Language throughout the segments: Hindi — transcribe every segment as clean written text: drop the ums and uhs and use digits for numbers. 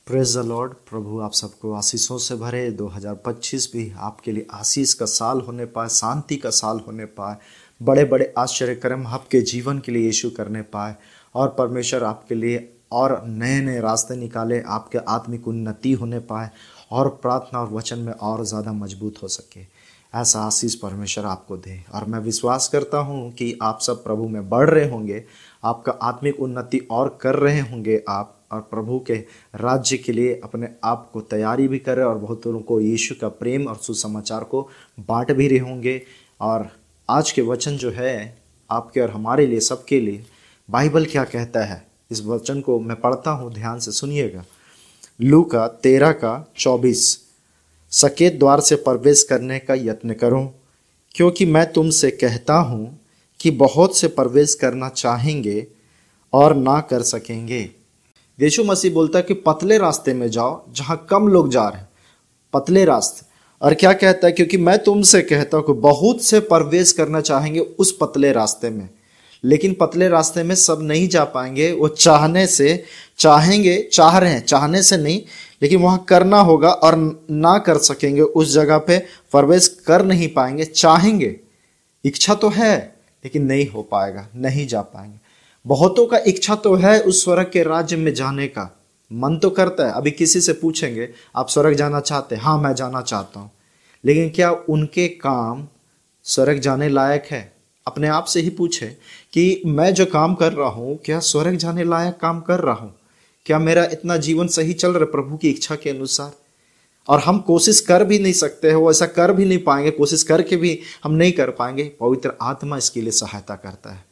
Praise the Lord. प्रभु आप सबको आशीषों से भरे। 2025 भी आपके लिए आशीष का साल होने पाए, शांति का साल होने पाए, बड़े बड़े आश्चर्य कर्म आपके जीवन के लिए यीशु करने पाए और परमेश्वर आपके लिए और नए नए रास्ते निकाले, आपके आत्मिक उन्नति होने पाए और प्रार्थना और वचन में और ज़्यादा मजबूत हो सके। ऐसा आशीष परमेश्वर आपको दे। और मैं विश्वास करता हूँ कि आप सब प्रभु में बढ़ रहे होंगे, आपका आत्मिक उन्नति और कर रहे होंगे आप, और प्रभु के राज्य के लिए अपने आप को तैयारी भी कर रहे और बहुत लोगों को यीशु का प्रेम और सुसमाचार को बांट भी रहे होंगे। और आज के वचन जो है आपके और हमारे लिए, सबके लिए, बाइबल क्या कहता है, इस वचन को मैं पढ़ता हूँ, ध्यान से सुनिएगा। लूका 13:24। सकेत द्वार से प्रवेश करने का यत्न करो, क्योंकि मैं तुमसे कहता हूँ कि बहुत से प्रवेश करना चाहेंगे और ना कर सकेंगे। यीशु मसीह बोलता है कि पतले रास्ते में जाओ जहाँ कम लोग जा रहे हैं, पतले रास्ते। और क्या कहता है? क्योंकि मैं तुमसे कहता हूँ कि बहुत से प्रवेश करना चाहेंगे उस पतले रास्ते में, लेकिन पतले रास्ते में सब नहीं जा पाएंगे। वो चाहने से चाहेंगे, चाह रहे हैं, चाहने से नहीं, लेकिन वहाँ करना होगा और ना कर सकेंगे, उस जगह पे प्रवेश कर नहीं पाएंगे। चाहेंगे, इच्छा तो है, लेकिन नहीं हो पाएगा, नहीं जा पाएंगे। बहुतों का इच्छा तो है उस स्वर्ग के राज्य में जाने का, मन तो करता है। अभी किसी से पूछेंगे आप स्वर्ग जाना चाहते हैं? हाँ, मैं जाना चाहता हूँ। लेकिन क्या उनके काम स्वर्ग जाने लायक है? अपने आप से ही पूछे कि मैं जो काम कर रहा हूँ क्या स्वर्ग जाने लायक काम कर रहा हूँ? क्या मेरा इतना जीवन सही चल रहा है प्रभु की इच्छा के अनुसार? और हम कोशिश कर भी नहीं सकते हैं, वो ऐसा कर भी नहीं पाएंगे, कोशिश करके भी हम नहीं कर पाएंगे। पवित्र आत्मा इसके लिए सहायता करता है।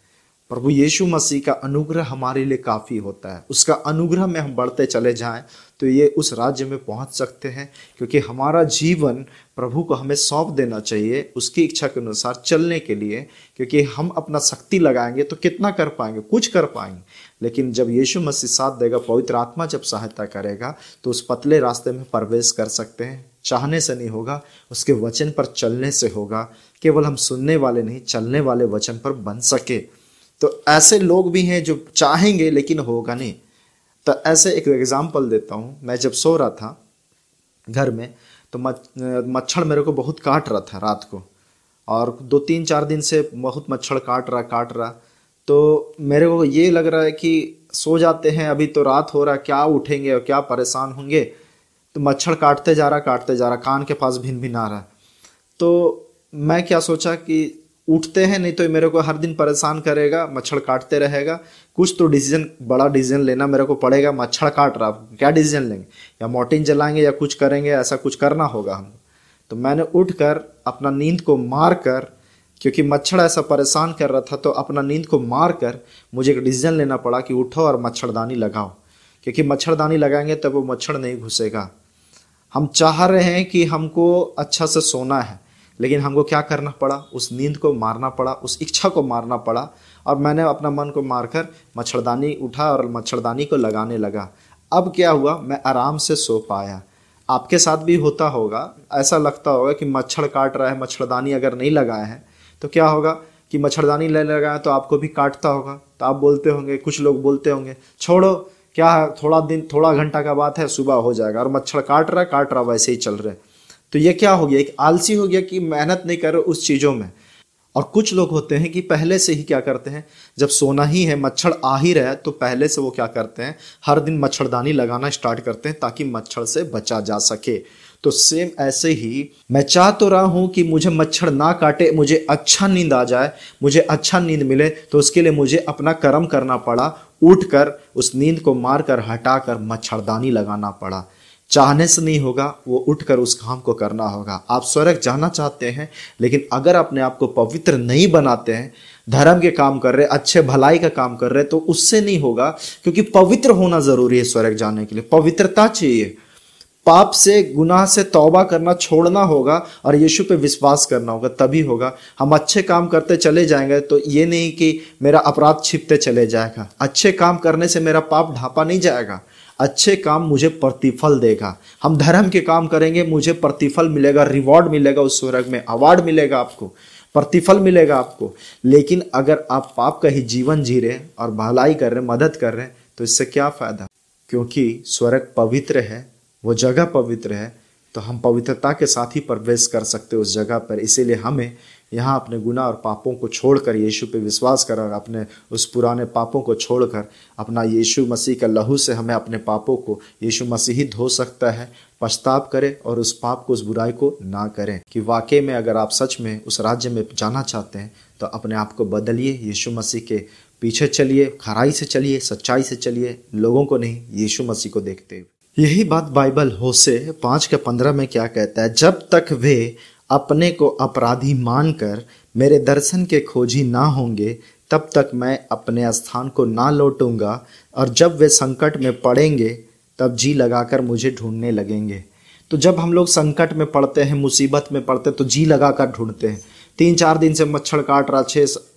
प्रभु यीशु मसीह का अनुग्रह हमारे लिए काफ़ी होता है। उसका अनुग्रह में हम बढ़ते चले जाएं तो ये उस राज्य में पहुंच सकते हैं, क्योंकि हमारा जीवन प्रभु को हमें सौंप देना चाहिए उसकी इच्छा के अनुसार चलने के लिए। क्योंकि हम अपना शक्ति लगाएंगे तो कितना कर पाएंगे? कुछ कर पाएंगे। लेकिन जब यीशु मसीह साथ देगा, पवित्र आत्मा जब सहायता करेगा, तो उस पतले रास्ते में प्रवेश कर सकते हैं। चाहने से नहीं होगा, उसके वचन पर चलने से होगा। केवल हम सुनने वाले नहीं, चलने वाले वचन पर बन सके। तो ऐसे लोग भी हैं जो चाहेंगे लेकिन होगा नहीं। तो ऐसे एक एग्जाम्पल देता हूँ। मैं जब सो रहा था घर में, तो मच्छर मेरे को बहुत काट रहा था रात को, और 2-3-4 दिन से बहुत मच्छर काट रहा। तो मेरे को ये लग रहा है कि सो जाते हैं, अभी तो रात हो रहा, क्या उठेंगे और क्या परेशान होंगे। तो मच्छर काटते जा रहा, कान के पास भिन आ रहा। तो मैं क्या सोचा कि उठते हैं, नहीं तो मेरे को हर दिन परेशान करेगा, मच्छर काटते रहेगा। कुछ तो बड़ा डिसीजन लेना मेरे को पड़ेगा। मच्छर काट रहा, क्या डिसीजन लेंगे? या मॉर्टिन जलाएंगे या कुछ करेंगे, ऐसा कुछ करना होगा हमको। तो मैंने उठकर अपना नींद को मार कर, क्योंकि मच्छर ऐसा परेशान कर रहा था, तो अपना नींद को मार कर मुझे एक डिसीजन लेना पड़ा कि उठो और मच्छरदानी लगाओ, क्योंकि मच्छरदानी लगाएंगे तब वो मच्छर नहीं घुसेगा। हम चाह रहे हैं कि हमको अच्छा से सोना है, लेकिन हमको क्या करना पड़ा? उस नींद को मारना पड़ा, उस इच्छा को मारना पड़ा। और मैंने अपना मन को मारकर मच्छरदानी उठा और मच्छरदानी को लगाने लगा। अब क्या हुआ? मैं आराम से सो पाया। आपके साथ भी होता होगा, ऐसा लगता होगा कि मच्छर काट रहा है, मच्छरदानी अगर नहीं लगाए हैं तो क्या होगा कि मच्छरदानी ले लगाए तो आपको भी काटता होगा। तो आप बोलते होंगे, कुछ लोग बोलते होंगे, छोड़ो, क्या है, थोड़ा घंटा का बात है, सुबह हो जाएगा। और मच्छर काट रहा, वैसे ही चल रहे। तो ये क्या हो गया? एक आलसी हो गया कि मेहनत नहीं कर रहे उस चीज़ों में। और कुछ लोग होते हैं कि पहले से ही क्या करते हैं, जब सोना ही है, मच्छर आ ही रहा है, तो पहले से वो क्या करते हैं, हर दिन मच्छरदानी लगाना स्टार्ट करते हैं ताकि मच्छर से बचा जा सके। तो सेम ऐसे ही मैं चाह तो रहा हूँ कि मुझे मच्छर ना काटे, मुझे अच्छा नींद आ जाए, मुझे अच्छा नींद मिले। तो उसके लिए मुझे अपना कर्म करना पड़ा, उठकर उस नींद को मारकर हटाकर मच्छरदानी लगाना पड़ा। चाहने से नहीं होगा, वो उठकर उस काम को करना होगा। आप स्वर्ग जाना चाहते हैं, लेकिन अगर अपने आप को पवित्र नहीं बनाते हैं, धर्म के काम कर रहे, अच्छे भलाई का काम कर रहे, तो उससे नहीं होगा। क्योंकि पवित्र होना जरूरी है स्वर्ग जाने के लिए। पवित्रता चाहिए। पाप से, गुनाह से तौबा करना छोड़ना होगा और यीशु पे विश्वास करना होगा, तभी होगा। हम अच्छे काम करते चले जाएंगे तो ये नहीं कि मेरा अपराध छिपते चले जाएगा। अच्छे काम करने से मेरा पाप ढांपा नहीं जाएगा। अच्छे काम मुझे प्रतिफल देगा। हम धर्म के काम करेंगे, मुझे प्रतिफल मिलेगा, रिवॉर्ड मिलेगा, उस स्वर्ग में अवार्ड मिलेगा, आपको प्रतिफल मिलेगा आपको। लेकिन अगर आप पाप का ही जीवन जी रहे और भलाई कर रहे, मदद कर रहे हैं, तो इससे क्या फायदा? क्योंकि स्वर्ग पवित्र है, वो जगह पवित्र है, तो हम पवित्रता के साथ ही प्रवेश कर सकते उस जगह पर। इसीलिए हमें यहाँ अपने गुनाह और पापों को छोड़कर यीशु पे विश्वास कर और अपने उस पुराने पापों को छोड़कर अपना यीशु मसीह का लहू से हमें अपने पापों को यीशु मसीह ही धो सकता है। पछताव करें और उस पाप को, उस बुराई को ना करें। कि वाकई में अगर आप सच में उस राज्य में जाना चाहते हैं तो अपने आप को बदलिए, यीशु मसीह के पीछे चलिए, खराई से चलिए, सच्चाई से चलिए, लोगों को नहीं यीशु मसीह को देखते हुए। यही बात बाइबल होशे 5:15 में क्या कहता है, जब तक वे अपने को अपराधी मानकर मेरे दर्शन के खोजी ना होंगे तब तक मैं अपने स्थान को ना लौटूंगा, और जब वे संकट में पड़ेंगे तब जी लगाकर मुझे ढूंढने लगेंगे। तो जब हम लोग संकट में पड़ते हैं, मुसीबत में पड़ते हैं, तो जी लगाकर ढूंढते हैं। 3-4 दिन से मच्छर काट रहा,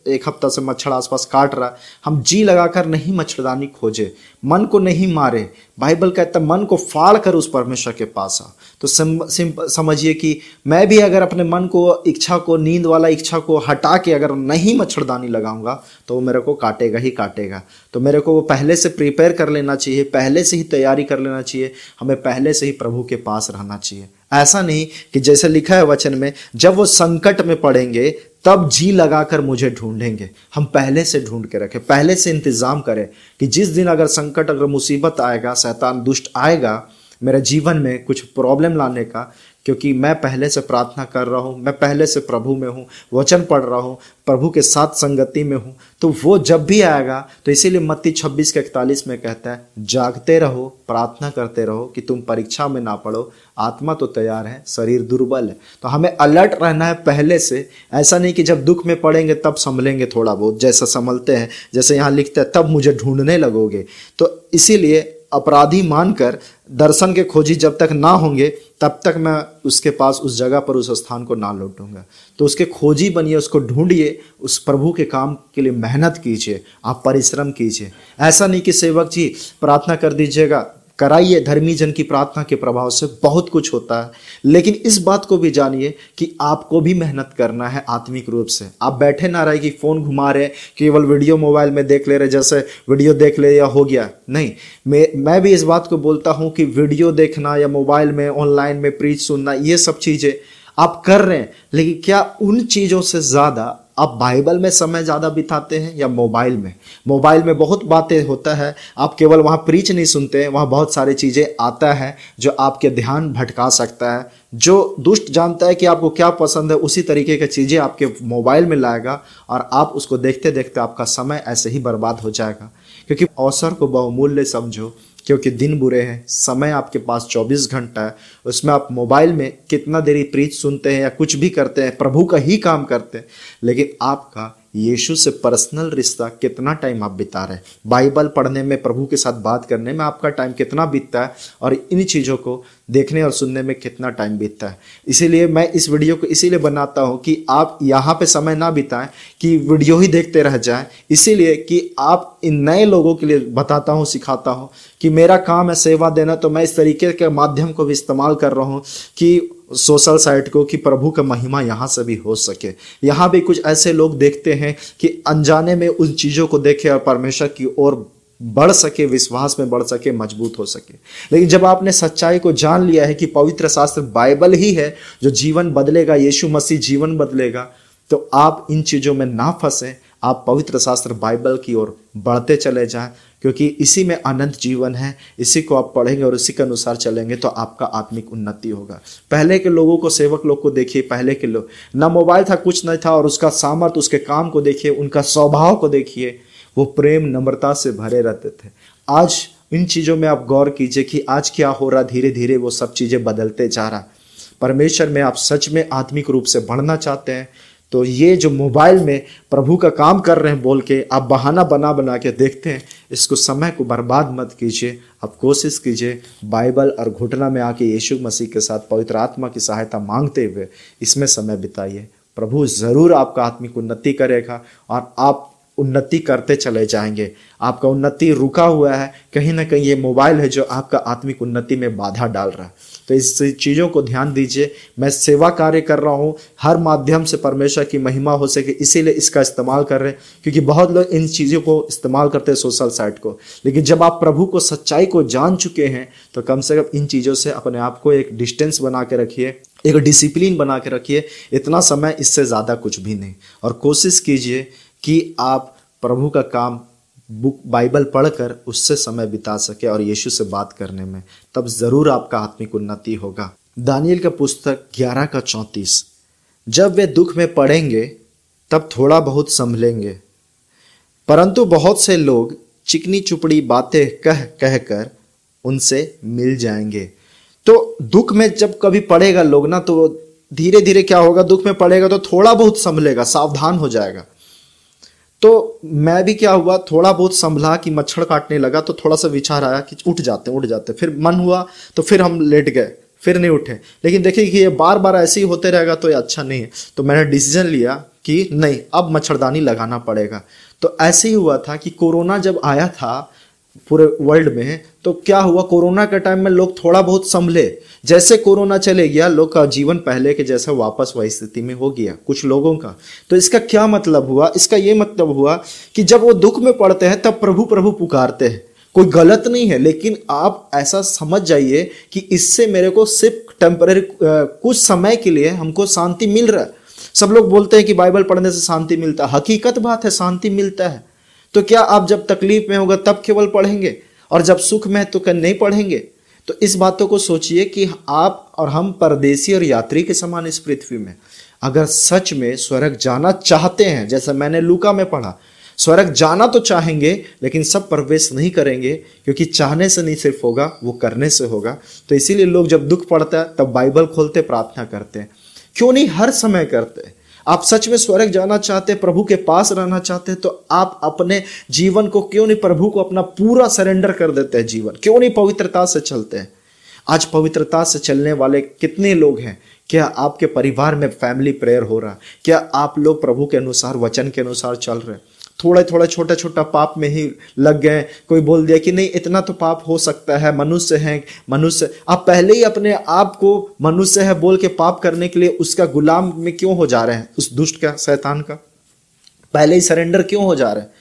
1 हफ्ता से मच्छर आसपास काट रहा, हम जी लगाकर नहीं मच्छरदानी खोजे, मन को नहीं मारे। बाइबल कहता है मन को फाड़ कर उस परमेश्वर के पास आ। तो समझिए कि मैं भी अगर अपने मन को, इच्छा को, नींद वाला इच्छा को हटा के अगर नहीं मच्छरदानी लगाऊंगा तो वो मेरे को काटेगा ही काटेगा। तो मेरे को वो पहले से प्रिपेयर कर लेना चाहिए, पहले से ही तैयारी कर लेना चाहिए, हमें पहले से ही प्रभु के पास रहना चाहिए। ऐसा नहीं कि जैसे लिखा है वचन में, जब वो संकट में पड़ेंगे तब जी लगाकर मुझे ढूंढेंगे। हम पहले से ढूंढ के रखें, पहले से इंतजाम करें कि जिस दिन अगर संकट, अगर मुसीबत आएगा, शैतान दुष्ट आएगा मेरे जीवन में कुछ प्रॉब्लम लाने का, क्योंकि मैं पहले से प्रार्थना कर रहा हूँ, मैं पहले से प्रभु में हूँ, वचन पढ़ रहा हूँ, प्रभु के साथ संगति में हूँ, तो वो जब भी आएगा। तो इसीलिए मत्ती 26:41 में कहता है, जागते रहो, प्रार्थना करते रहो कि तुम परीक्षा में ना पड़ो, आत्मा तो तैयार है, शरीर दुर्बल है। तो हमें अलर्ट रहना है पहले से। ऐसा नहीं कि जब दुख में पड़ेंगे तब संभलेंगे थोड़ा बहुत, जैसा संभलते हैं, जैसे यहाँ लिखते हैं तब मुझे ढूंढने लगोगे। तो इसीलिए अपराधी मानकर दर्शन के खोजी जब तक ना होंगे तब तक मैं उसके पास, उस जगह पर, उस स्थान को ना लौटूंगा। तो उसके खोजी बनिए, उसको ढूंढिए, उस प्रभु के काम के लिए मेहनत कीजिए, आप परिश्रम कीजिए। ऐसा नहीं कि सेवक जी प्रार्थना कर दीजिएगा, कराइए। धर्मी जन की प्रार्थना के प्रभाव से बहुत कुछ होता है, लेकिन इस बात को भी जानिए कि आपको भी मेहनत करना है आत्मिक रूप से। आप बैठे ना रहे कि फ़ोन घुमा रहे, केवल वीडियो मोबाइल में देख ले रहे, जैसे वीडियो देख ले या हो गया। नहीं, मैं भी इस बात को बोलता हूँ कि वीडियो देखना या मोबाइल में, ऑनलाइन में प्रीच सुनना, ये सब चीज़ें आप कर रहे हैं, लेकिन क्या उन चीज़ों से ज़्यादा आप बाइबल में समय ज़्यादा बिताते हैं या मोबाइल में? मोबाइल में बहुत बातें होता है, आप केवल वहाँ प्रीच नहीं सुनते हैं, वहाँ बहुत सारी चीज़ें आता है जो आपके ध्यान भटका सकता है। जो दुष्ट जानता है कि आपको क्या पसंद है, उसी तरीके की चीज़ें आपके मोबाइल में लाएगा और आप उसको देखते देखते आपका समय ऐसे ही बर्बाद हो जाएगा। क्योंकि अवसर को बहुमूल्य समझो, क्योंकि दिन बुरे हैं, समय आपके पास 24 घंटा है, उसमें आप मोबाइल में कितना देरी प्रीच सुनते हैं या कुछ भी करते हैं, प्रभु का ही काम करते हैं, लेकिन आपका यीशु से पर्सनल रिश्ता कितना टाइम आप बिता रहे हैं? बाइबल पढ़ने में, प्रभु के साथ बात करने में आपका टाइम कितना बीतता है, और इन चीज़ों को देखने और सुनने में कितना टाइम बीतता है? इसीलिए मैं इस वीडियो को इसीलिए बनाता हूँ कि आप यहाँ पे समय ना बिताएं कि वीडियो ही देखते रह जाएं। इसीलिए कि आप इन नए लोगों के लिए बताता हूँ, सिखाता हूँ कि मेरा काम है सेवा देना, तो मैं इस तरीके के माध्यम को भी इस्तेमाल कर रहा हूँ कि सोशल साइट को, कि प्रभु का महिमा यहाँ से भी हो सके। यहाँ भी कुछ ऐसे लोग देखते हैं कि अनजाने में उन चीज़ों को देखे और परमेश्वर की ओर बढ़ सके, विश्वास में बढ़ सके, मजबूत हो सके। लेकिन जब आपने सच्चाई को जान लिया है कि पवित्र शास्त्र बाइबल ही है जो जीवन बदलेगा, यीशु मसीह जीवन बदलेगा, तो आप इन चीज़ों में ना फंसें, आप पवित्र शास्त्र बाइबल की ओर बढ़ते चले जाएं, क्योंकि इसी में अनंत जीवन है। इसी को आप पढ़ेंगे और इसी के अनुसार चलेंगे तो आपका आत्मिक उन्नति होगा। पहले के लोगों को, सेवक लोग को देखिए, पहले के लोग, ना मोबाइल था, कुछ नहीं था, और उसका सामर्थ्य, उसके काम को देखिए, उनका स्वभाव को देखिए, वो प्रेम नम्रता से भरे रहते थे। आज इन चीज़ों में आप गौर कीजिए कि आज क्या हो रहा, धीरे धीरे वो सब चीज़ें बदलते जा रहा। परमेश्वर में आप सच में आत्मिक रूप से बढ़ना चाहते हैं तो ये जो मोबाइल में प्रभु का काम कर रहे हैं बोल के आप बहाना बना बना के देखते हैं, इसको समय को बर्बाद मत कीजिए। आप कोशिश कीजिए बाइबल और घुटना में आके यीशु मसीह के साथ पवित्र आत्मा की सहायता मांगते हुए इसमें समय बिताइए। प्रभु ज़रूर आपका आत्मिक उन्नति करेगा और आप उन्नति करते चले जाएंगे। आपका उन्नति रुका हुआ है, कहीं ना कहीं ये मोबाइल है जो आपका आत्मिक उन्नति में बाधा डाल रहा है। तो इस चीज़ों को ध्यान दीजिए। मैं सेवा कार्य कर रहा हूँ, हर माध्यम से परमेश्वर की महिमा हो सके, इसीलिए इसका इस्तेमाल कर रहे हैं, क्योंकि बहुत लोग इन चीज़ों को इस्तेमाल करते हैं सोशल साइट को। लेकिन जब आप प्रभु को, सच्चाई को जान चुके हैं तो कम से कम इन चीज़ों से अपने आप को एक डिस्टेंस बना के रखिए, एक डिसिप्लिन बना के रखिए। इतना समय, इससे ज़्यादा कुछ भी नहीं। और कोशिश कीजिए कि आप प्रभु का काम बुक बाइबल पढ़कर उससे समय बिता सके और यीशु से बात करने में, तब जरूर आपका आत्मिक उन्नति होगा। दानियल का पुस्तक 11:34, जब वे दुख में पड़ेंगे तब थोड़ा बहुत संभलेंगे, परंतु बहुत से लोग चिकनी चुपड़ी बातें कह कहकर उनसे मिल जाएंगे। तो दुख में जब कभी पड़ेगा लोग ना, तो धीरे धीरे क्या होगा, दुख में पड़ेगा तो थोड़ा बहुत संभलेगा, सावधान हो जाएगा। तो मैं भी क्या हुआ, थोड़ा बहुत संभला कि मच्छर काटने लगा तो थोड़ा सा विचार आया कि उठ जाते, फिर मन हुआ तो फिर हम लेट गए, फिर नहीं उठे। लेकिन देखिए कि ये बार बार ऐसे ही होते रहेगा तो ये अच्छा नहीं है। तो मैंने डिसीजन लिया कि नहीं, अब मच्छरदानी लगाना पड़ेगा। तो ऐसे ही हुआ था कि कोरोना जब आया था पूरे वर्ल्ड में, तो क्या हुआ, कोरोना के टाइम में लोग थोड़ा बहुत संभले। जैसे कोरोना चले गया, लोग का जीवन पहले के जैसा वापस वही स्थिति में हो गया कुछ लोगों का। तो इसका क्या मतलब हुआ, इसका ये मतलब हुआ कि जब वो दुख में पड़ते हैं तब प्रभु प्रभु पुकारते हैं। कोई गलत नहीं है, लेकिन आप ऐसा समझ जाइए कि इससे मेरे को सिर्फ टेम्पररी कुछ समय के लिए हमको शांति मिल रहा है। सब लोग बोलते हैं कि बाइबल पढ़ने से शांति मिलता है, हकीकत बात है, शांति मिलता है। तो क्या आप जब तकलीफ में होगा तब केवल पढ़ेंगे और जब सुख में है तो क्या नहीं पढ़ेंगे? तो इस बातों को सोचिए कि आप और हम परदेसी और यात्री के समान इस पृथ्वी में, अगर सच में स्वर्ग जाना चाहते हैं, जैसा मैंने लूका में पढ़ा, स्वर्ग जाना तो चाहेंगे लेकिन सब प्रवेश नहीं करेंगे, क्योंकि चाहने से नहीं सिर्फ होगा, वो करने से होगा। तो इसीलिए लोग जब दुख पड़ता है तब बाइबल खोलते, प्रार्थना करते हैं। क्यों नहीं हर समय करते? आप सच में स्वर्ग जाना चाहते, प्रभु के पास रहना चाहते हैं, तो आप अपने जीवन को क्यों नहीं प्रभु को अपना पूरा सरेंडर कर देते हैं? जीवन क्यों नहीं पवित्रता से चलते हैं? आज पवित्रता से चलने वाले कितने लोग हैं? क्या आपके परिवार में फैमिली प्रेयर हो रहा? क्या आप लोग प्रभु के अनुसार, वचन के अनुसार चल रहे? थोड़ा थोड़ा छोटा छोटा पाप में ही लग गए। कोई बोल दिया कि नहीं इतना तो पाप हो सकता है, मनुष्य है, मनुष्य। आप पहले ही अपने आप को मनुष्य है बोल के पाप करने के लिए उसका गुलाम में क्यों हो जा रहे हैं? उस दुष्ट का, शैतान का पहले ही सरेंडर क्यों हो जा रहे हैं?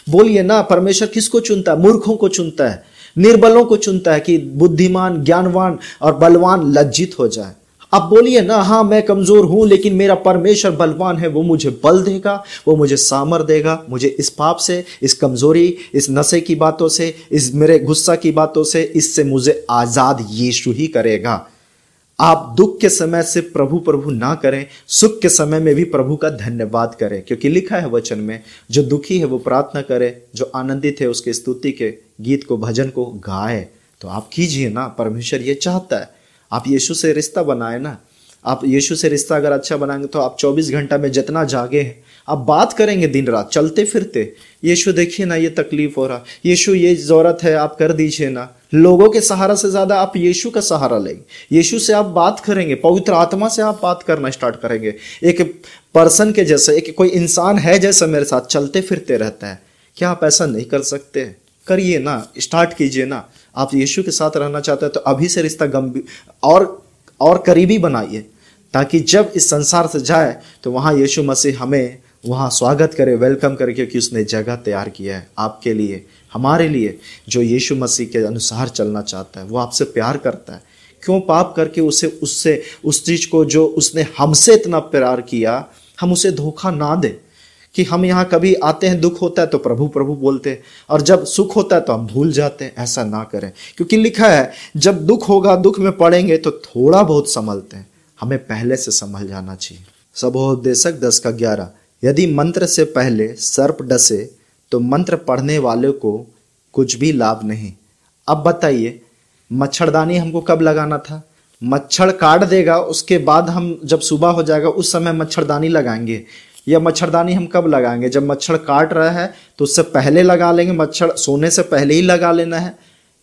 बोलिए ना, परमेश्वर किसको चुनता है? मूर्खों को चुनता है, निर्बलों को चुनता है कि बुद्धिमान, ज्ञानवान और बलवान लज्जित हो जाए। आप बोलिए ना, हाँ मैं कमजोर हूं लेकिन मेरा परमेश्वर बलवान है, वो मुझे बल देगा, वो मुझे सामर्थ देगा, मुझे इस पाप से, इस कमजोरी, इस नशे की बातों से, इस मेरे गुस्सा की बातों से, इससे मुझे आजाद यीशु ही करेगा। आप दुख के समय से प्रभु प्रभु ना करें, सुख के समय में भी प्रभु का धन्यवाद करें, क्योंकि लिखा है वचन में, जो दुखी है वो प्रार्थना करे, जो आनंदित है उसके स्तुति के गीत को, भजन को गाए। तो आप कीजिए ना, परमेश्वर ये चाहता है। आप यीशु से रिश्ता बनाए ना। आप यीशु से रिश्ता अगर अच्छा बनाएंगे तो आप 24 घंटा में जितना जागे हैं आप बात करेंगे दिन रात चलते फिरते, यीशु देखिए ना ये तकलीफ हो रहा, यीशु ये जरूरत है आप कर दीजिए ना। लोगों के सहारा से ज्यादा आप यीशु का सहारा लेंगे, यीशु से आप बात करेंगे, पवित्र आत्मा से आप बात करना स्टार्ट करेंगे। एक पर्सन के जैसे, एक कोई इंसान है जैसा मेरे साथ चलते फिरते रहता है। क्या आप ऐसा नहीं कर सकते? करिए ना, स्टार्ट कीजिए ना। आप यीशु के साथ रहना चाहते हैं तो अभी से रिश्ता गंभीर और करीबी बनाइए, ताकि जब इस संसार से जाए तो वहाँ यीशु मसीह हमें वहाँ स्वागत करे, वेलकम करे, क्योंकि उसने जगह तैयार किया है आपके लिए, हमारे लिए। जो यीशु मसीह के अनुसार चलना चाहता है, वो आपसे प्यार करता है। क्यों पाप करके उससे उस चीज़ को जो उसने हमसे इतना प्यार किया, हम उसे धोखा ना दें कि हम यहाँ कभी आते हैं, दुख होता है तो प्रभु प्रभु बोलते हैं, और जब सुख होता है तो हम भूल जाते हैं। ऐसा ना करें, क्योंकि लिखा है जब दुख होगा, दुख में पड़ेंगे तो थोड़ा बहुत संभलते हैं। हमें पहले से संभल जाना चाहिए। सबोपदेशक 10:11, यदि मंत्र से पहले सर्प डसे तो मंत्र पढ़ने वाले को कुछ भी लाभ नहीं। अब बताइए, मच्छरदानी हमको कब लगाना था? मच्छर काट देगा, उसके बाद हम जब सुबह हो जाएगा उस समय मच्छरदानी लगाएंगे। या मच्छरदानी हम कब लगाएंगे? जब मच्छर काट रहा है तो उससे पहले लगा लेंगे, मच्छर सोने से पहले ही लगा लेना है।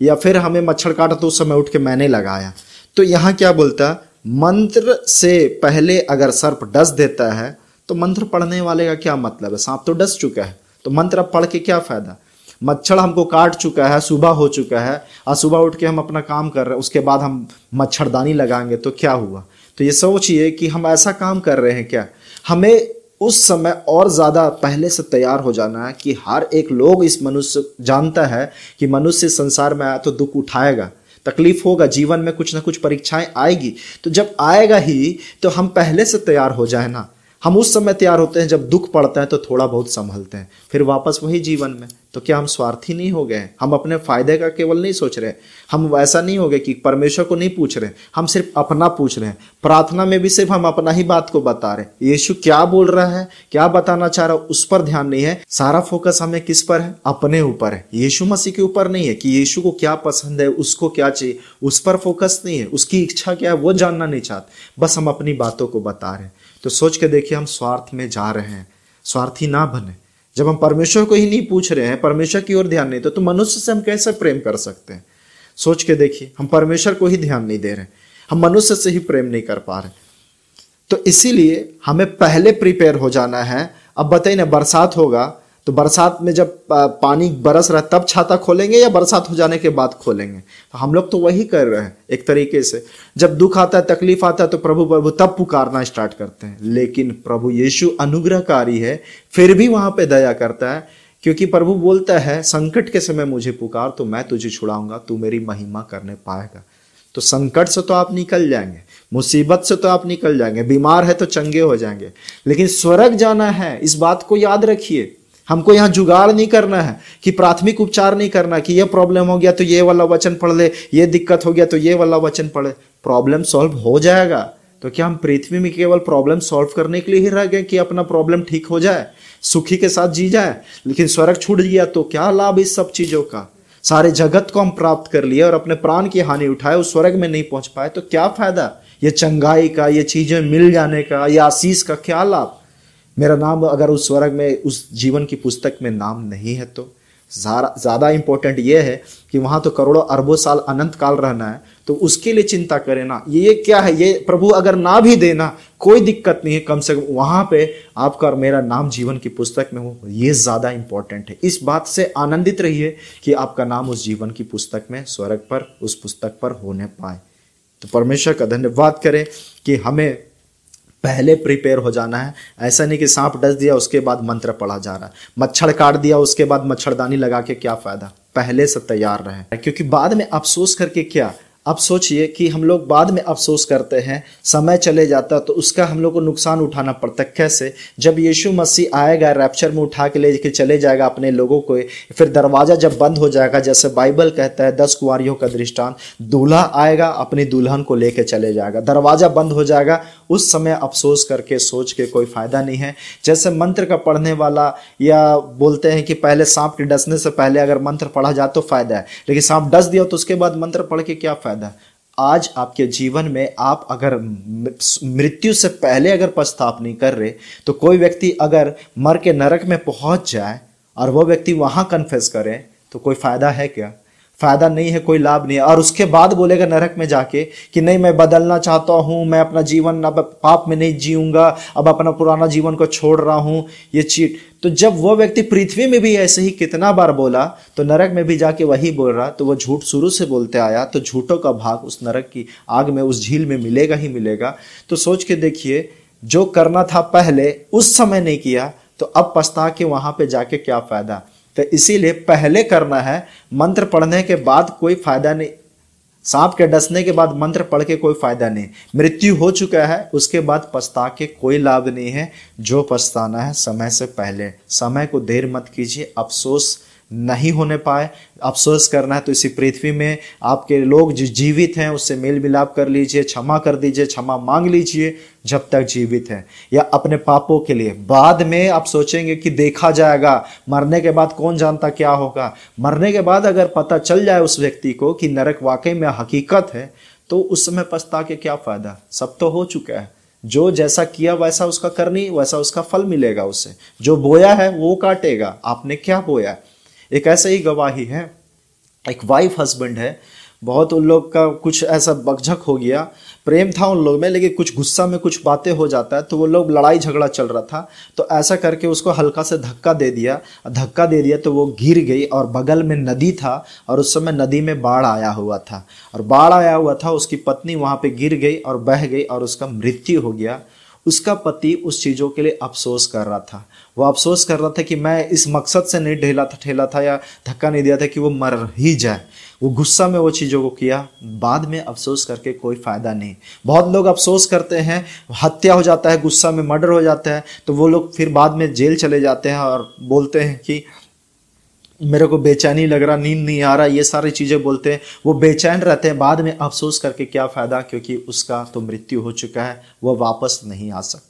या फिर हमें मच्छर काटा तो उस समय उठ के मैंने लगाया। तो यहाँ क्या बोलता, मंत्र से पहले अगर सर्प डस देता है तो मंत्र पढ़ने वाले का क्या मतलब है? सांप तो डस चुका है, तो मंत्र अब पढ़ के क्या फायदा? मच्छर हमको काट चुका है, सुबह हो चुका है, और सुबह उठ के हम अपना काम कर रहे हैं, उसके बाद हम मच्छरदानी लगाएंगे तो क्या हुआ? तो ये सोचिए कि हम ऐसा काम कर रहे हैं क्या? हमें उस समय और ज़्यादा पहले से तैयार हो जाना है कि हर एक लोग इस मनुष्य जानता है कि मनुष्य संसार में आया तो दुख उठाएगा, तकलीफ होगा, जीवन में कुछ ना कुछ परीक्षाएं आएगी। तो जब आएगा ही तो हम पहले से तैयार हो जाए ना। हम उस समय तैयार होते हैं जब दुख पड़ता है तो थोड़ा बहुत संभलते हैं, फिर वापस वही जीवन में। तो क्या हम स्वार्थी नहीं हो गए? हम अपने फायदे का केवल नहीं सोच रहे, हम वैसा नहीं हो गए कि परमेश्वर को नहीं पूछ रहे, हम सिर्फ अपना पूछ रहे हैं। प्रार्थना में भी सिर्फ हम अपना ही बात को बता रहे, यीशु क्या बोल रहा है, क्या बताना चाह रहा है, उस पर ध्यान नहीं है। सारा फोकस हमें किस पर है? अपने ऊपर है, यीशु मसीह के ऊपर नहीं है कि यीशु को क्या पसंद है, उसको क्या चाहिए, उस पर फोकस नहीं है। उसकी इच्छा क्या है वो जानना नहीं चाहते, बस हम अपनी बातों को बता रहे हैं। तो सोच के देखिए, हम स्वार्थ में जा रहे हैं। स्वार्थी ना बने। जब हम परमेश्वर को ही नहीं पूछ रहे हैं, परमेश्वर की ओर ध्यान नहीं, तो मनुष्य से हम कैसे प्रेम कर सकते हैं? सोच के देखिए, हम परमेश्वर को ही ध्यान नहीं दे रहे, हम मनुष्य से ही प्रेम नहीं कर पा रहे। तो इसीलिए हमें पहले प्रिपेयर हो जाना है। अब बताइए ना, बरसात होगा तो बरसात में जब पानी बरस रहा है तब छाता खोलेंगे या बरसात हो जाने के बाद खोलेंगे? तो हम लोग तो वही कर रहे हैं एक तरीके से। जब दुख आता है, तकलीफ आता है तो प्रभु प्रभु तब पुकारना स्टार्ट करते हैं। लेकिन प्रभु यीशु अनुग्रहकारी है, फिर भी वहां पे दया करता है, क्योंकि प्रभु बोलता है संकट के समय मुझे पुकार तो मैं तुझे छुड़ाऊंगा, तू मेरी महिमा करने पाएगा। तो संकट से तो आप निकल जाएंगे, मुसीबत से तो आप निकल जाएंगे, बीमार है तो चंगे हो जाएंगे, लेकिन स्वर्ग जाना है, इस बात को याद रखिए। हमको यहाँ जुगाड़ नहीं करना है कि प्राथमिक उपचार नहीं करना कि ये प्रॉब्लम हो गया तो ये वाला वचन पढ़ ले, ये दिक्कत हो गया तो ये वाला वचन पढ़े। प्रॉब्लम सॉल्व हो जाएगा। तो क्या हम पृथ्वी में केवल प्रॉब्लम सॉल्व करने के लिए ही रह गए कि अपना प्रॉब्लम ठीक हो जाए, सुखी के साथ जी जाए? लेकिन स्वर्ग छूट गया तो क्या लाभ इस सब चीजों का? सारे जगत को हम प्राप्त कर लिए और अपने प्राण की हानि उठाए, उस स्वर्ग में नहीं पहुंच पाए तो क्या फायदा? ये चंगाई का, ये चीजें मिल जाने का, ये आशीष का क्या लाभ? मेरा नाम अगर उस स्वर्ग में, उस जीवन की पुस्तक में नाम नहीं है तो ज़्यादा इंपॉर्टेंट ये है कि वहाँ तो करोड़ों अरबों साल अनंत काल रहना है, तो उसके लिए चिंता करें ना। ये क्या है, ये प्रभु अगर ना भी देना कोई दिक्कत नहीं है, कम से कम वहाँ पे आपका और मेरा नाम जीवन की पुस्तक में हो, ये ज़्यादा इंपॉर्टेंट है। इस बात से आनंदित रहिए कि आपका नाम उस जीवन की पुस्तक में, स्वर्ग पर, उस पुस्तक पर होने पाए। तो परमेश्वर का धन्यवाद करें कि हमें पहले प्रिपेयर हो जाना है। ऐसा नहीं कि सांप डस दिया उसके बाद मंत्र पढ़ा जा रहा है, मच्छर काट दिया उसके बाद मच्छरदानी लगा के क्या फायदा? पहले से तैयार रहे, क्योंकि बाद में अफसोस करके क्या? अब सोचिए कि हम लोग बाद में अफसोस करते हैं, समय चले जाता तो उसका हम लोग को नुकसान उठाना पड़ता। कैसे? जब यीशु मसीह आएगा, रैप्चर में उठा के लेके चले जाएगा अपने लोगों को, फिर दरवाजा जब बंद हो जाएगा, जैसे बाइबल कहता है 10 कुंवारियों का दृष्टांत, दूल्हा आएगा अपनी दुल्हन को लेके चले जाएगा, दरवाजा बंद हो जाएगा। उस समय अफसोस करके सोच के कोई फायदा नहीं है। जैसे मंत्र का पढ़ने वाला, या बोलते हैं कि पहले सांप के डसने से पहले अगर मंत्र पढ़ा जाए तो फायदा है, लेकिन सांप डस दिया तो उसके बाद मंत्र पढ़ के क्या फायदा? आज आपके जीवन में आप अगर मृत्यु से पहले अगर पश्चाताप नहीं कर रहे, तो कोई व्यक्ति अगर मर के नरक में पहुंच जाए और वो व्यक्ति वहां कन्फेस करे तो कोई फायदा है क्या? फायदा नहीं है, कोई लाभ नहीं है। और उसके बाद बोलेगा नरक में जाके कि नहीं, मैं बदलना चाहता हूं, मैं अपना जीवन अब पाप में नहीं जीऊंगा, अब अपना पुराना जीवन को छोड़ रहा हूं, ये चीट। तो जब वो व्यक्ति पृथ्वी में भी ऐसे ही कितना बार बोला, तो नरक में भी जाके वही बोल रहा, तो वो झूठ शुरू से बोलते आया, तो झूठों का भाग उस नरक की आग में, उस झील में मिलेगा ही मिलेगा। तो सोच के देखिए, जो करना था पहले उस समय नहीं किया, तो अब पछता के वहां पे जाके क्या फायदा? तो इसीलिए पहले करना है। मंत्र पढ़ने के बाद कोई फायदा नहीं, सांप के डसने के बाद मंत्र पढ़ के कोई फायदा नहीं। मृत्यु हो चुका है, उसके बाद पछता के कोई लाभ नहीं है। जो पछताना है समय से पहले, समय को देर मत कीजिए। अफसोस नहीं होने पाए, अफसोस करना है तो इसी पृथ्वी में आपके लोग जो जीवित हैं उससे मेल मिलाप कर लीजिए, क्षमा कर दीजिए, क्षमा मांग लीजिए जब तक जीवित हैं, या अपने पापों के लिए। बाद में आप सोचेंगे कि देखा जाएगा, मरने के बाद कौन जानता क्या होगा। मरने के बाद अगर पता चल जाए उस व्यक्ति को कि नरक वाकई में हकीकत है, तो उस समय पछता के क्या फायदा? सब तो हो चुका है। जो जैसा किया वैसा उसका करनी, वैसा उसका फल मिलेगा। उससे जो बोया है वो काटेगा। आपने क्या बोया? एक ऐसे ही गवाही है, एक वाइफ हस्बैंड है, बहुत उन लोग का कुछ ऐसा बकझक हो गया, प्रेम था उन लोग में लेकिन कुछ गुस्सा में कुछ बातें हो जाता है, तो वो लोग लड़ाई झगड़ा चल रहा था, तो ऐसा करके उसको हल्का से धक्का दे दिया तो वो गिर गई, और बगल में नदी था और उस समय नदी में बाढ़ आया हुआ था, और बाढ़ आया हुआ था, उसकी पत्नी वहां पे गिर गई और बह गई और उसका मृत्यु हो गया। उसका पति उस चीज़ों के लिए अफसोस कर रहा था, वो अफसोस कर रहा था कि मैं इस मकसद से नहीं ठेला था या धक्का नहीं दिया था कि वो मर ही जाए, वो गुस्सा में वो चीज़ों को किया। बाद में अफसोस करके कोई फ़ायदा नहीं। बहुत लोग अफसोस करते हैं, हत्या हो जाता है, गुस्सा में मर्डर हो जाता है, तो वो लोग फिर बाद में जेल चले जाते हैं और बोलते हैं कि मेरे को बेचैनी लग रहा, नींद नहीं आ रहा, ये सारी चीज़ें बोलते हैं। वो बेचैन रहते हैं, बाद में अफसोस करके क्या फ़ायदा, क्योंकि उसका तो मृत्यु हो चुका है, वह वापस नहीं आ सकता।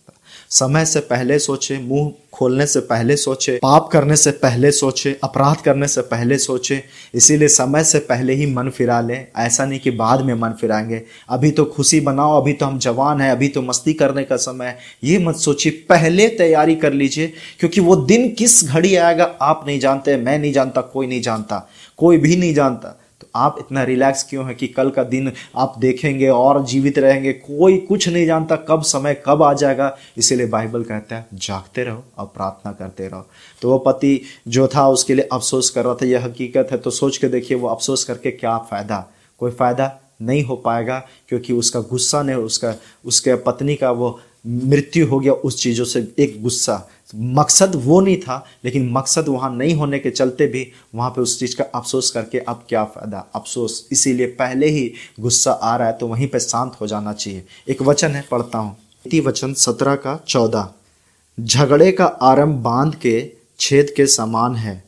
समय से पहले सोचे, मुंह खोलने से पहले सोचे, पाप करने से पहले सोचे, अपराध करने से पहले सोचे। इसीलिए समय से पहले ही मन फिरा लें, ऐसा नहीं कि बाद में मन फिराएंगे। अभी तो खुशी बनाओ, अभी तो हम जवान हैं, अभी तो मस्ती करने का समय है, ये मत सोचिए, पहले तैयारी कर लीजिए, क्योंकि वो दिन किस घड़ी आएगा आप नहीं जानते, मैं नहीं जानता, कोई नहीं जानता, कोई भी नहीं जानता। तो आप इतना रिलैक्स क्यों है कि कल का दिन आप देखेंगे और जीवित रहेंगे, कोई कुछ नहीं जानता कब समय कब आ जाएगा। इसीलिए बाइबल कहता है जागते रहो और प्रार्थना करते रहो। तो वो पति जो था उसके लिए अफसोस कर रहा था, यह हकीकत है। तो सोच के देखिए वो अफसोस करके क्या फ़ायदा, कोई फ़ायदा नहीं हो पाएगा, क्योंकि उसका गुस्सा ने उसके पत्नी का वो मृत्यु हो गया उस चीज़ों से। एक गुस्सा, मकसद वो नहीं था, लेकिन मकसद वहाँ नहीं होने के चलते भी वहाँ पे उस चीज़ का अफसोस करके अब क्या फ़ायदा, अफसोस। इसीलिए पहले ही गुस्सा आ रहा है तो वहीं पे शांत हो जाना चाहिए। एक वचन है, पढ़ता हूँ, वचन 17 का 14, झगड़े का आरंभ बांध के छेद के समान है,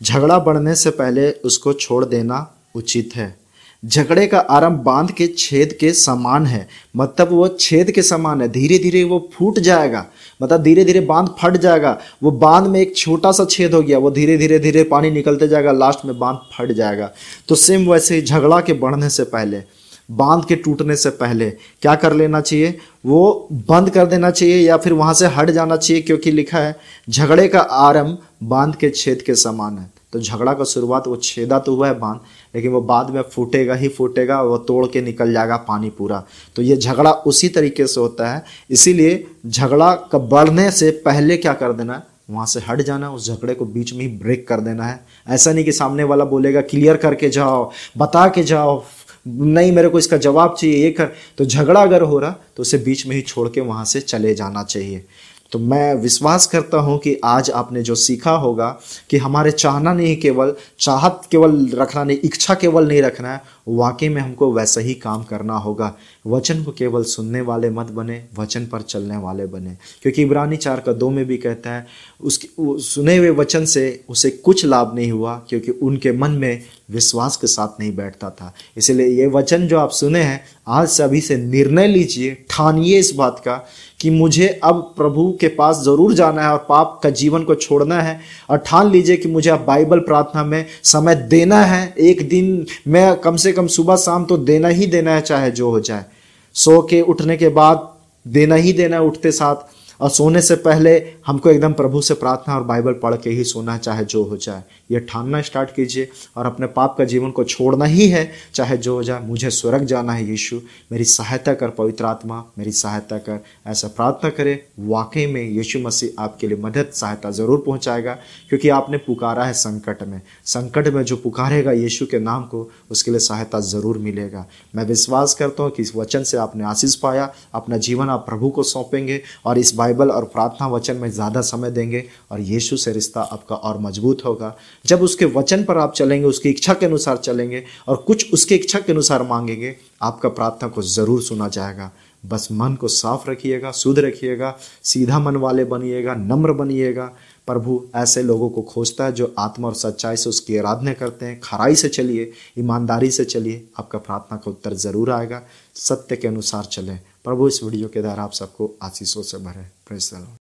झगड़ा बढ़ने से पहले उसको छोड़ देना उचित है। झगड़े का आरंभ बांध के छेद के समान है, मतलब वो छेद के समान है, धीरे धीरे वो फूट जाएगा, मतलब धीरे धीरे बांध फट जाएगा। वो बांध में एक छोटा सा छेद हो गया, वो धीरे धीरे धीरे पानी निकलते जाएगा, लास्ट में बांध फट जाएगा। तो सेम वैसे ही झगड़ा के बढ़ने से पहले, बांध के टूटने से पहले क्या कर लेना चाहिए, वो बंद कर देना चाहिए या फिर वहां से हट जाना चाहिए, क्योंकि लिखा है झगड़े का आरंभ बांध के छेद के समान है। तो झगड़ा का शुरुआत, वो छेदा तो हुआ है बांध, लेकिन वो बाद में फूटेगा ही फूटेगा, वो तोड़ के निकल जाएगा पानी पूरा। तो ये झगड़ा उसी तरीके से होता है। इसीलिए झगड़ा का बढ़ने से पहले क्या कर देना है, वहाँ से हट जाना, उस झगड़े को बीच में ही ब्रेक कर देना है। ऐसा नहीं कि सामने वाला बोलेगा क्लियर करके जाओ, बता के जाओ, नहीं मेरे को इसका जवाब चाहिए, ये कर। तो झगड़ा अगर हो रहा तो उसे बीच में ही छोड़ के वहाँ से चले जाना चाहिए। तो मैं विश्वास करता हूं कि आज आपने जो सीखा होगा कि हमारे चाहना नहीं, केवल चाहत केवल रखना नहीं, इच्छा केवल नहीं रखना है, वाकई में हमको वैसा ही काम करना होगा। वचन को केवल सुनने वाले मत बने, वचन पर चलने वाले बने, क्योंकि इब्रानी 4:2 में भी कहता है उसके सुने हुए वचन से उसे कुछ लाभ नहीं हुआ, क्योंकि उनके मन में विश्वास के साथ नहीं बैठता था। इसलिए ये वचन जो आप सुने हैं, आज से अभी से निर्णय लीजिए, ठानिए इस बात का कि मुझे अब प्रभु के पास ज़रूर जाना है और पाप का जीवन को छोड़ना है, और ठान लीजिए कि मुझे अब बाइबल प्रार्थना में समय देना है। एक दिन में कम से कम सुबह शाम तो देना ही देना है, चाहे जो हो जाए। सो के उठने के बाद देना ही देना है, उठते साथ, और सोने से पहले हमको एकदम प्रभु से प्रार्थना और बाइबल पढ़ के ही सोना है, चाहे जो हो जाए। ये ठानना स्टार्ट कीजिए और अपने पाप का जीवन को छोड़ना ही है, चाहे जो हो जाए। मुझे स्वर्ग जाना है, यीशु मेरी सहायता कर, पवित्र आत्मा मेरी सहायता कर। ऐसा प्रार्थना करें, वाकई में यीशु मसीह आपके लिए मदद सहायता ज़रूर पहुंचाएगा, क्योंकि आपने पुकारा है संकट में जो पुकारेगा यीशु के नाम को, उसके लिए सहायता ज़रूर मिलेगा। मैं विश्वास करता हूँ कि इस वचन से आपने आशीष पाया, अपना जीवन आप प्रभु को सौंपेंगे और इस बाइबल और प्रार्थना वचन में ज़्यादा समय देंगे, और यीशु से रिश्ता आपका और मजबूत होगा। जब उसके वचन पर आप चलेंगे, उसकी इच्छा के अनुसार चलेंगे और कुछ उसकी इच्छा के अनुसार मांगेंगे, आपका प्रार्थना को ज़रूर सुना जाएगा। बस मन को साफ रखिएगा, शुद्ध रखिएगा, सीधा मन वाले बनिएगा, नम्र बनिएगा। प्रभु ऐसे लोगों को खोजता है जो आत्मा और सच्चाई से उसकी आराधना करते हैं। खराई से चलिए, ईमानदारी से चलिए, आपका प्रार्थना का उत्तर ज़रूर आएगा। सत्य के अनुसार चलें। प्रभु इस वीडियो के द्वारा आप सबको आशीषों से भरे। Praise the Lord.